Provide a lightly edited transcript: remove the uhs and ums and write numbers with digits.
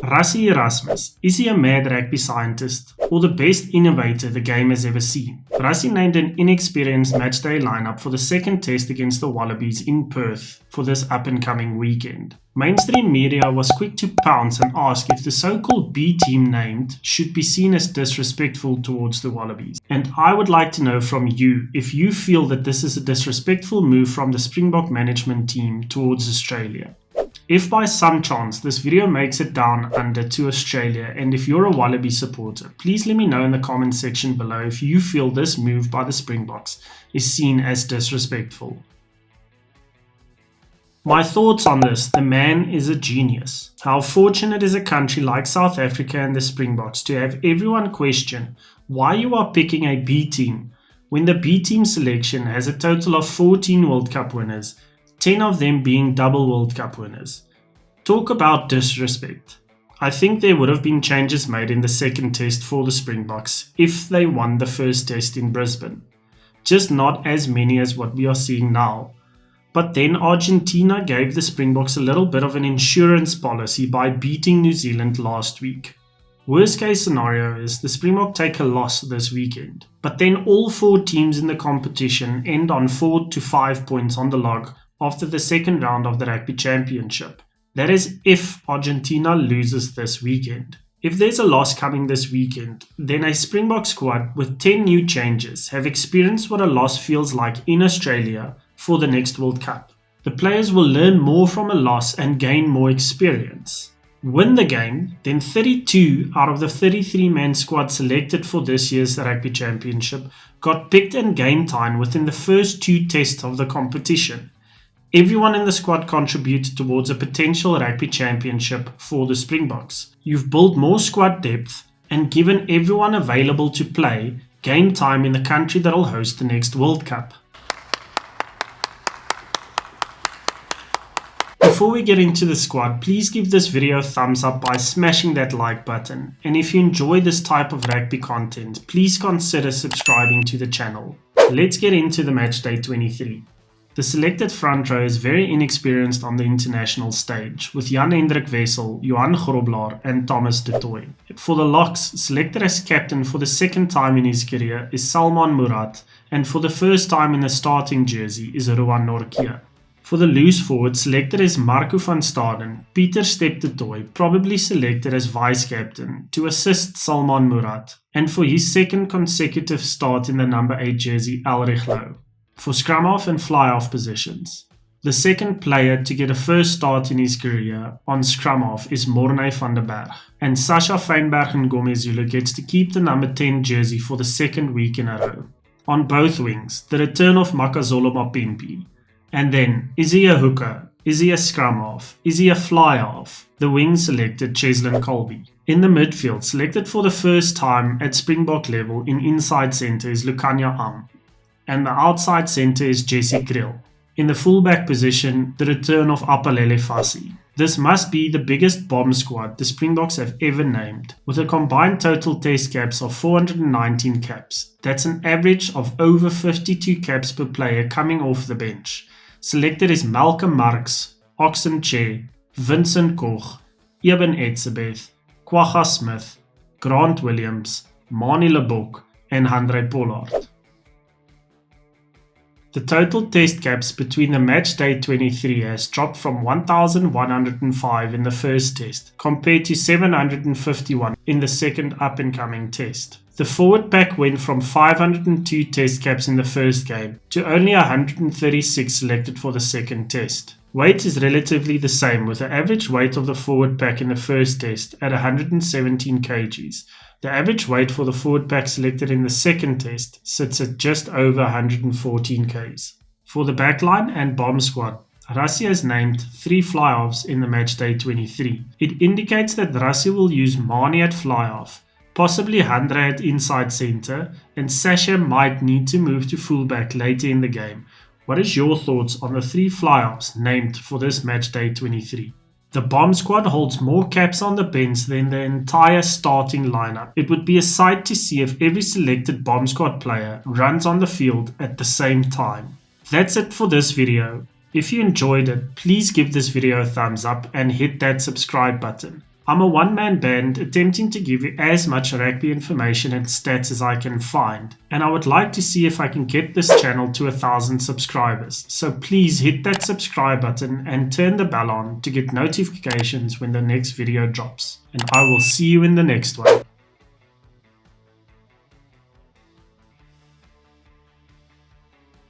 Rassie Erasmus, is he a mad rugby scientist or the best innovator the game has ever seen? Rassie named an inexperienced matchday lineup for the second test against the Wallabies in Perth for this up-and-coming weekend. Mainstream media was quick to pounce and ask if the so-called B team named should be seen as disrespectful towards the Wallabies. And I would like to know from you if you feel that this is a disrespectful move from the Springbok management team towards Australia. If by some chance this video makes it down under to Australia and if you're a Wallaby supporter, please let me know in the comment section below if you feel this move by the Springboks is seen as disrespectful. My thoughts on this: the man is a genius. How fortunate is a country like South Africa and the Springboks to have everyone question why you are picking a B team when the B team selection has a total of 14 World Cup winners, 10 of them being double World Cup winners. Talk about disrespect. I think there would have been changes made in the second test for the Springboks if they won the first test in Brisbane. Just not as many as what we are seeing now. But then Argentina gave the Springboks a little bit of an insurance policy by beating New Zealand last week. Worst case scenario is the Springboks take a loss this weekend, but then all 4 teams in the competition end on 4 to 5 points on the log after the second round of the Rugby Championship. That is if Argentina loses this weekend. If there's a loss coming this weekend, then a Springbok squad with 10 new changes have experienced what a loss feels like in Australia for the next World Cup. The players will learn more from a loss and gain more experience. Win the game, then 32 out of the 33-man squad selected for this year's Rugby Championship got picked and game time within the first 2 tests of the competition. Everyone in the squad contributed towards a potential Rugby Championship for the Springboks. You've built more squad depth and given everyone available to play game time in the country that will host the next World Cup. Before we get into the squad, please give this video a thumbs up by smashing that like button. And if you enjoy this type of rugby content, please consider subscribing to the channel. Let's get into the matchday 23. The selected front row is very inexperienced on the international stage, with Jan-Hendrik Wessel, Johan Grobler and Thomas du Toit. For the locks, selected as captain for the second time in his career is Salman Murat, and for the first time in the starting jersey is Rowan Nortje. For the loose forward, selected as Marco van Staden, Pieter Step du Toit, probably selected as vice-captain to assist Salman Murat, and for his second consecutive start in the number 8 jersey, Elrich Louw. For scrum-half and fly-half positions, the second player to get a first start in his career on scrum-half is Morne van der Berg, and Feinberg-Mngomezulu gets to keep the number 10 jersey for the second week in a row. On both wings, the return of Makazole Mapimpi. And then, is he a hooker? Is he a scrum-half? Is he a fly-half? The wing selected Cheslin Kolbe. In the midfield, selected for the first time at Springbok level in inside centre is Lukhanyo Am. And the outside centre is Jesse Kriel. In the fullback position, the return of Apalele Fassi. This must be the biggest bomb squad the Springboks have ever named, with a combined total test caps of 419 caps. That's an average of over 52 caps per player coming off the bench. Selected is Malcolm Marx, Oxen Che, Vincent Koch, Eben Etzebeth, Kwagga Smith, Grant Williams, Manie Lebok and Andre Pollard. The total test caps between the matchday 23 has dropped from 1,105 in the first test compared to 751 in the second up-and-coming test. The forward pack went from 502 test caps in the first game to only 136 selected for the second test. Weight is relatively the same, with the average weight of the forward pack in the first test at 117 kgs. The average weight for the forward pack selected in the second test sits at just over 114 kgs. For the backline and bomb squad, Rassie has named 3 fly-halves in the matchday 23. It indicates that Rassie will use Manie at fly-half, possibly Handre at inside centre, and Sasha might need to move to fullback later in the game. What is your thoughts on the 3 fly-halves named for this matchday 23? The bomb squad holds more caps on the bench than the entire starting lineup. It would be a sight to see if every selected bomb squad player runs on the field at the same time. That's it for this video. If you enjoyed it, please give this video a thumbs up and hit that subscribe button. I'm a one-man band attempting to give you as much rugby information and stats as I can find, and I would like to see if I can get this channel to 1,000 subscribers, so please hit that subscribe button and turn the bell on to get notifications when the next video drops, and I will see you in the next one.